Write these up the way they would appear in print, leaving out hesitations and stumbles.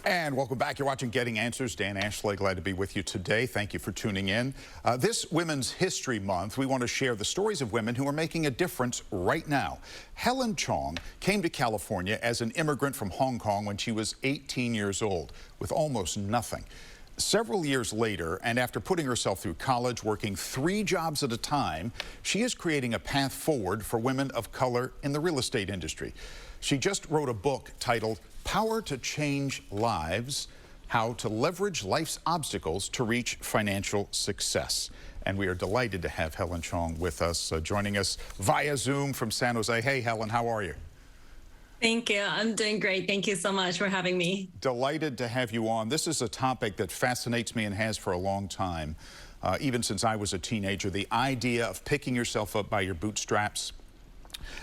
And welcome back. You're watching Getting Answers. Dan Ashley, glad to be with you today. Thank you for tuning in. This Women's History Month, we want to share the stories of women who are making a difference right now. Helen Chong came to California as an immigrant from Hong Kong when she was 18 years old, with almost nothing. Several years later, and after putting herself through college, working 3 jobs at a time, she is creating a path forward for women of color in the real estate industry. She just wrote a book titled Power to Change Lives: How to Leverage Life's Obstacles to Reach Financial Success. And we are delighted to have Helen Chong with us, joining us via Zoom from San Jose. Hey, Helen, how are you? Thank you. I'm doing great. Thank you so much for having me. Delighted to have you on. This is a topic that fascinates me and has for a long time, even since I was a teenager. The idea of picking yourself up by your bootstraps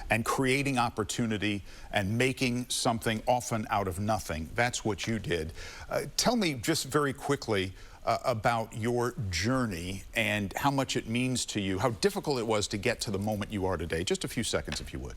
and creating opportunity and making something often out of nothing. That's what you did. Tell me just very quickly about your journey and how much it means to you, how difficult it was to get to the moment you are today. Just a few seconds, if you would.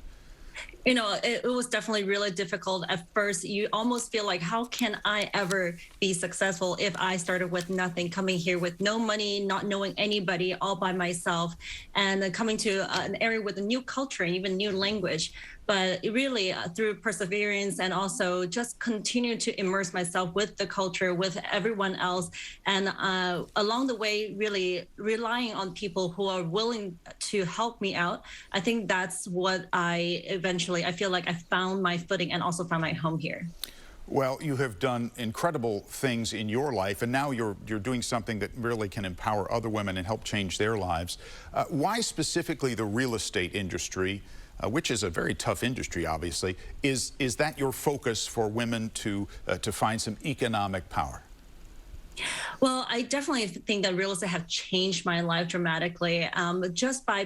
You know, it was definitely really difficult at first. You almost feel like, how can I ever be successful if I started with nothing, coming here with no money, not knowing anybody, all by myself, and coming to an area with a new culture and even new language. But really, through perseverance and also just continue to immerse myself with the culture, with everyone else, and along the way, really relying on people who are willing to help me out. I think that's what I feel like I found my footing and also found my home here. Well, you have done incredible things in your life, and now you're doing something that really can empower other women and help change their lives. Why specifically the real estate industry, which is a very tough industry, obviously? Is that your focus for women to find some economic power? Well, I definitely think that real estate have changed my life dramatically,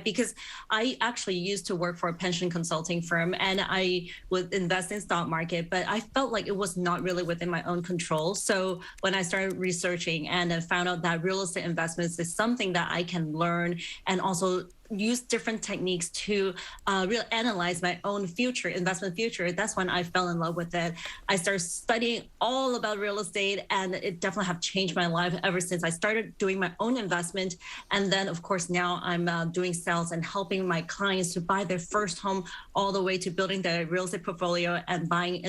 because I actually used to work for a pension consulting firm, and I would invest in stock market, but I felt like it was not really within my own control. So when I started researching and I found out that real estate investments is something that I can learn and also use different techniques to really analyze my own investment future, that's when I fell in love with it. I started studying all about real estate, and it definitely have changed my life ever since I started doing my own investment. And then, of course, now I'm doing sales and helping my clients to buy their first home, all the way to building their real estate portfolio and buying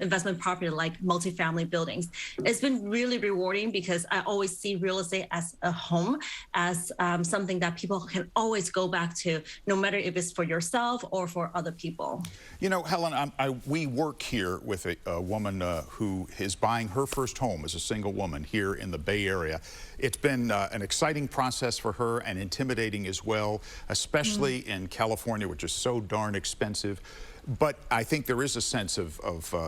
investment property like multifamily buildings. It's been really rewarding because I always see real estate as a home, as something that people can always go back to, no matter if it's for yourself or for other people. You know, Helen, we work here with a woman who is buying her first home as a single woman here in the Bay Area. It's been an exciting process for her and intimidating as well, especially in California, which is so darn expensive. But I think there is a sense of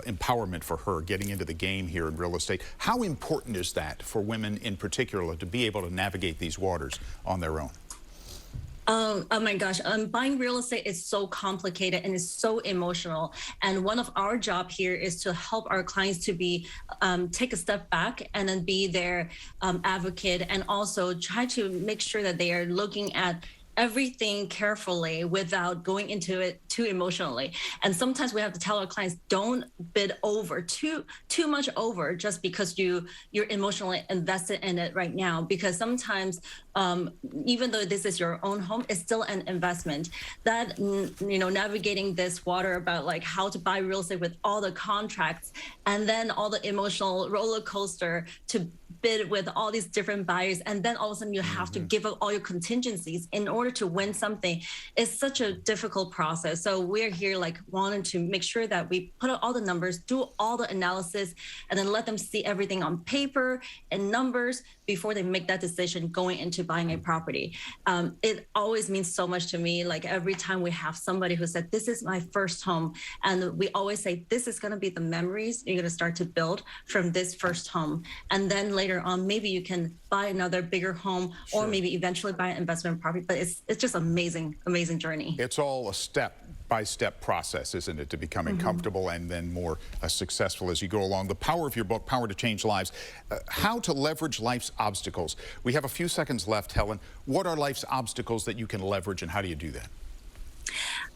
empowerment for her getting into the game here in real estate. How important is that for women in particular to be able to navigate these waters on their own? Oh my gosh, buying real estate is so complicated and it's so emotional. And one of our job here is to help our clients to be take a step back and then be their advocate, and also try to make sure that they are looking at everything carefully without going into it too emotionally. And sometimes we have to tell our clients, don't bid over too much over just because you're emotionally invested in it right now. Because sometimes even though this is your own home, it's still an investment. That, you know, navigating this water about like how to buy real estate with all the contracts and then all the emotional roller coaster to bid with all these different buyers, and then all of a sudden you have to give up all your contingencies in order to win something. It's such a difficult process. So we're here like wanting to make sure that we put out all the numbers, do all the analysis, and then let them see everything on paper and numbers before they make that decision going into buying a property. It always means so much to me. Like every time we have somebody who said, this is my first home, and we always say, this is gonna be the memories you're gonna start to build from this first home. And then later on, maybe you can buy another bigger home, Sure. or maybe eventually buy an investment property. But it's just amazing journey. It's all a step-by-step process, isn't it, to becoming comfortable and then more successful as you go along. The power of your book, Power to Change Lives, how to leverage life's obstacles. We have a few seconds left, Helen. What are life's obstacles that you can leverage, and how do you do that?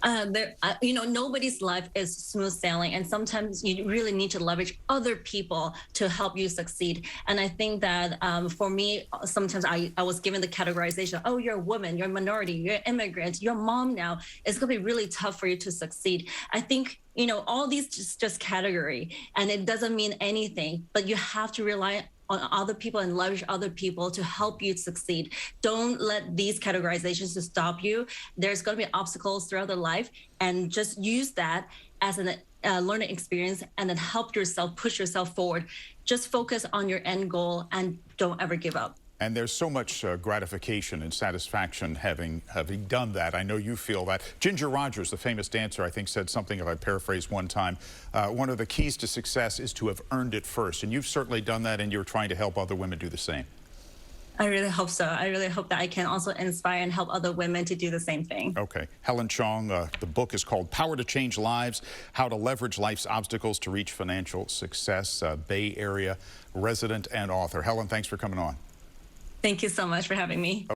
Nobody's life is smooth sailing, and sometimes you really need to leverage other people to help you succeed. And I think that for me, sometimes I was given the categorization, oh, you're a woman, you're a minority, you're an immigrant, you're a mom now. It's going to be really tough for you to succeed. I think, all these just category, and it doesn't mean anything, but you have to rely on other people and leverage other people to help you succeed. Don't let these categorizations to stop you. There's going to be obstacles throughout the life, and just use that as an learning experience, and then help yourself push yourself forward. Just focus on your end goal and don't ever give up. And there's so much gratification and satisfaction having done that. I know you feel that. Ginger Rogers, the famous dancer, I think said something, if I paraphrase one time, one of the keys to success is to have earned it first. And you've certainly done that, and you're trying to help other women do the same. I really hope so. I really hope that I can also inspire and help other women to do the same thing. Okay. Helen Chong, the book is called Power to Change Lives, How to Leverage Life's Obstacles to Reach Financial Success, Bay Area resident and author. Helen, thanks for coming on. Thank you so much for having me.